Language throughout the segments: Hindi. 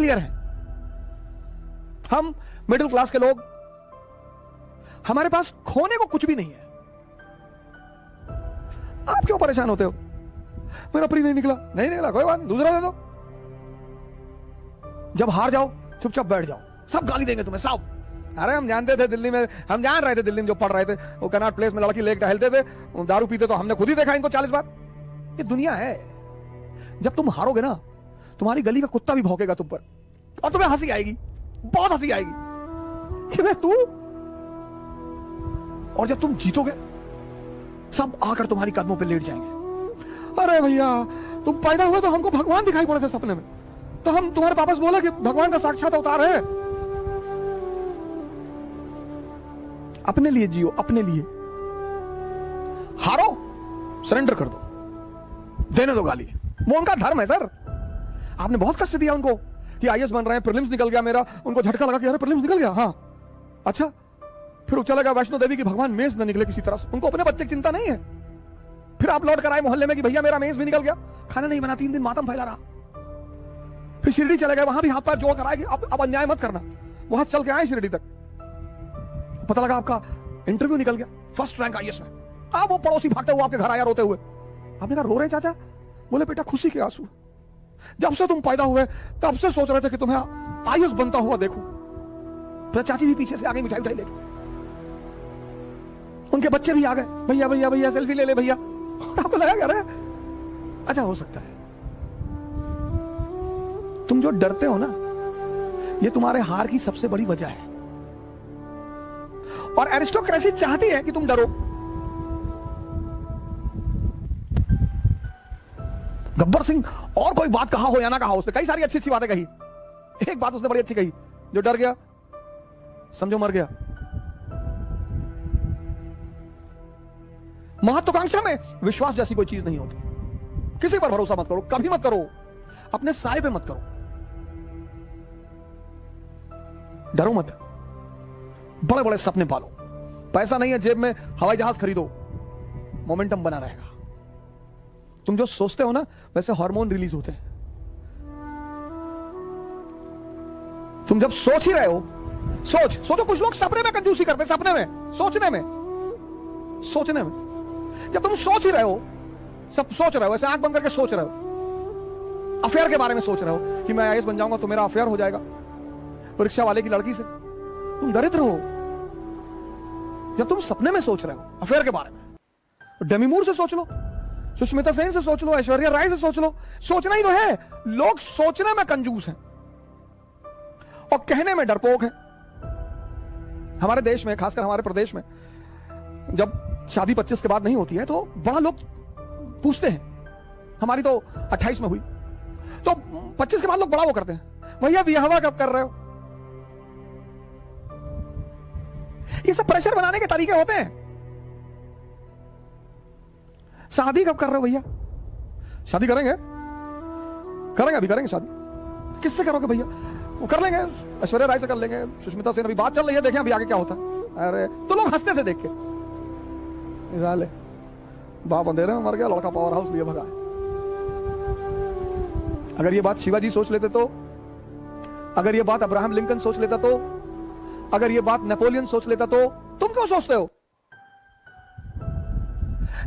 क्लियर हैं। हम मिडिल क्लास के लोग, हमारे पास खोने को कुछ भी नहीं है। आप क्यों परेशान होते हो? मेरा प्री नहीं निकला, नहीं निकला, कोई बात नहीं, दूसरा दे दो। जब हार जाओ चुपचाप बैठ जाओ, सब गाली देंगे तुम्हें सब। अरे हम जानते थे दिल्ली में, हम जान रहे थे दिल्ली में जो पढ़ रहे थे, वो कनॉट प्लेस में लड़की लेके टहलते थे, दारू पीते, तो हमने खुद ही देखा इनको 40 बार। ये दुनिया है। जब तुम हारोगे ना, तुम्हारी गली का कुत्ता भी भौंकेगा तुम पर, और तुम्हें हंसी आएगी, बहुत हंसी आएगी कि मैं तू। और जब तुम जीतोगे, सब आकर तुम्हारी कदमों पे लेट जाएंगे। अरे भैया, तुम पैदा हुए तो हमको भगवान दिखाई पड़े थे सपने में, तो हम तुम्हारे पापा से बोला कि भगवान का साक्षात अवतार है। अपने लिए जियो, अपने लिए। हारो, सरेंडर कर दो, देने दो गाली, वो उनका धर्म है सर। आपने बहुत कष्ट दिया उनको कि आईएएस बन रहे हैं, प्रीलिम्स निकल गया मेरा, उनको झटका लगा कि अरे प्रीलिम्स निकल गया, हाँ अच्छा, फिर वो चला गया वैष्णो देवी की भगवान मेज न निकले किसी तरह से। उनको अपने बच्चे की चिंता नहीं है। फिर आप लौट कर आए मोहल्ले में कि भैया मेरा मेज भी निकल गया, खाना नहीं बना, 3 दिन मातम फैला रहा। फिर शिरडी चले गए, वहां भी हाथ पैर जोड़ कर आए कि अब अन्याय मत करना। वहां चल के आए शिरडी तक, पता लगा आपका इंटरव्यू निकल गया, फर्स्ट रैंक आईएएस में। अब वो पड़ोसी भागते हुए आपके घर आया रोते हुए। आपने कहा रो रहे चाचा? बोले बेटा खुशी के आंसू, जब से तुम पैदा हुए तब से सोच रहे थे कि तुम्हें आईएएस बनता हुआ देखो। तो चाची भी पीछे से आ गई मिठाई उठाई लेके, उनके बच्चे भी आ गए, भैया भैया भैया सेल्फी ले ले भैया। आपको लगा क्या रहा? अच्छा हो सकता है तुम जो डरते हो ना, ये तुम्हारे हार की सबसे बड़ी वजह है। और एरिस्टोक्रेसी चाहती है कि तुम डरो। गब्बर सिंह और कोई बात कहा हो या ना कहा हो, उसने कई सारी अच्छी अच्छी बातें कही। एक बात उसने बड़ी अच्छी कही, जो डर गया समझो मर गया। महत्वाकांक्षा में विश्वास जैसी कोई चीज नहीं होती। किसी पर भरोसा मत करो, कभी मत करो, अपने साय पे मत करो, डरो मत, बड़े बड़े सपने पालो। पैसा नहीं है जेब में, हवाई जहाज खरीदो, मोमेंटम बना रहेगा। तुम जो सोचते हो ना, वैसे हार्मोन रिलीज होते हैं। तुम जब सोच ही रहे हो, सोचो। कुछ लोग सपने में कंजूसी करते हैं, सपने में, सोचने में। जब तुम सोच ही रहे हो, सब सोच रहे हो, ऐसे आंख बंद करके सोच रहे हो, अफेयर के बारे में सोच रहे हो कि मैं आईएएस बन जाऊंगा तो मेरा अफेयर हो जाएगा रिक्शा वाले की लड़की से, तुम दरिद्र हो। जब तुम सपने में सोच रहे हो अफेयर के बारे में, तो डेमी मूर से सोच लो, सुष्मिता सेन से सोच लो, ऐश्वर्या राय से सोच लो। सोचना ही तो है। लोग सोचने में कंजूस हैं और कहने में डरपोक हैं। हमारे देश में, खासकर हमारे प्रदेश में, जब शादी 25 के बाद नहीं होती है तो बड़ा लोग पूछते हैं। हमारी तो 28 में हुई, तो 25 के बाद लोग बड़ा वो करते हैं, भैया ब्याह कब कर रहे हो? ये सब प्रेशर बनाने के तरीके होते हैं। शादी कब कर रहे हो भैया? शादी करेंगे, अभी करेंगे शादी। किससे करोगे भैया? वो कर लेंगे, ऐश्वर्या राय से कर लेंगे, सुष्मिता सेन, अभी बात चल रही है, देखें अभी आगे क्या होता है। अरे तो लोग हंसते थे देख के, बाप अंधेरे में मर गया, लड़का पावर हाउस लिए भगा है। अगर ये बात शिवाजी सोच लेते तो, अगर ये बात अब्राहम लिंकन सोच लेता तो, अगर ये बात नेपोलियन सोच लेता तो, तुम क्यों सोचते हो?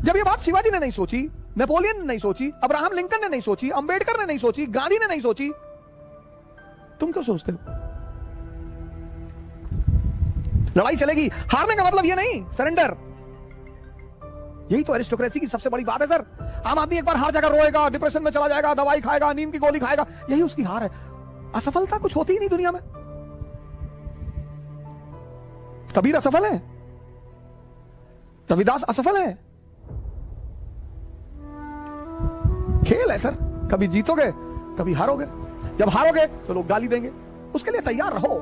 जब ये बात शिवाजी ने नहीं सोची, नेपोलियन ने नहीं सोची, अब्राहम लिंकन ने नहीं सोची, अंबेडकर ने नहीं सोची, गांधी ने नहीं सोची, तुम क्यों सोचते हो? लड़ाई चलेगी, हारने का मतलब ये नहीं, सरेंडर। यही तो एरिस्टोक्रेसी की सबसे बड़ी बात है सर। आम आदमी एक बार हार जाकर रोएगा, डिप्रेशन में चला जाएगा, दवाई खाएगा, नींद की गोली खाएगा, यही उसकी हार है। असफलता कुछ होती ही नहीं दुनिया में। कबीर असफल है, रविदास असफल है। खेल है सर, कभी जीतोगे कभी हारोगे। जब हारोगे तो लोग गाली देंगे, उसके लिए तैयार रहो।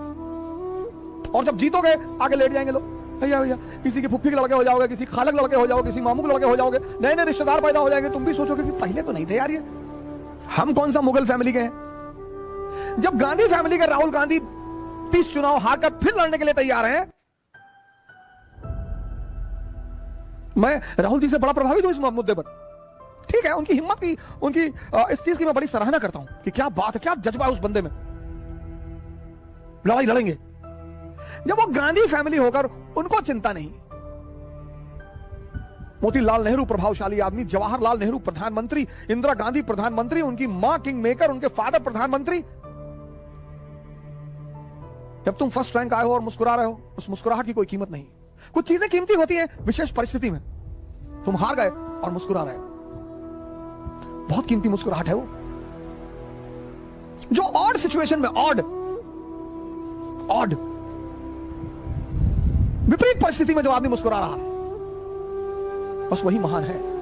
और जब जीतोगे आगे लेट जाएंगे लोग, भैया भैया, किसी की फुफ्फी के लड़के हो जाओगे, किसी खालक लड़के हो जाओगे, किसी मामू के लड़के हो जाओगे, नए नए रिश्तेदार पैदा हो जाएंगे। तुम भी सोचोगे कि पहले तो नहीं थे यार ये, हम कौन सा मुगल फैमिली के हैं। जब गांधी फैमिली के राहुल गांधी 30 चुनाव हारकर फिर लड़ने के लिए तैयार हैं, मैं राहुल जी से बड़ा प्रभावित हूं इस मुद्दे पर। ठीक है, उनकी हिम्मत की, उनकी इस चीज की मैं बड़ी सराहना करता हूं कि क्या बात है, क्या जज्बा है उस बंदे में। लड़ाई लड़ेंगे। जब वो गांधी फैमिली होकर उनको चिंता नहीं, मोतीलाल नेहरू प्रभावशाली आदमी, जवाहरलाल नेहरू प्रधानमंत्री, इंदिरा गांधी प्रधानमंत्री, उनकी मां किंग मेकर, उनके फादर प्रधानमंत्री। जब तुम फर्स्ट रैंक आए हो और मुस्कुरा रहे हो, उस मुस्कुराहट की कोई कीमत नहीं। कुछ चीजें कीमती होती हैं विशेष परिस्थिति में। तुम हार गए और मुस्कुरा रहे हो, बहुत कीमती मुस्कुराहट है वो। जो ऑड सिचुएशन में, ऑड विपरीत परिस्थिति में जो आदमी मुस्कुरा रहा है, बस वही महान है।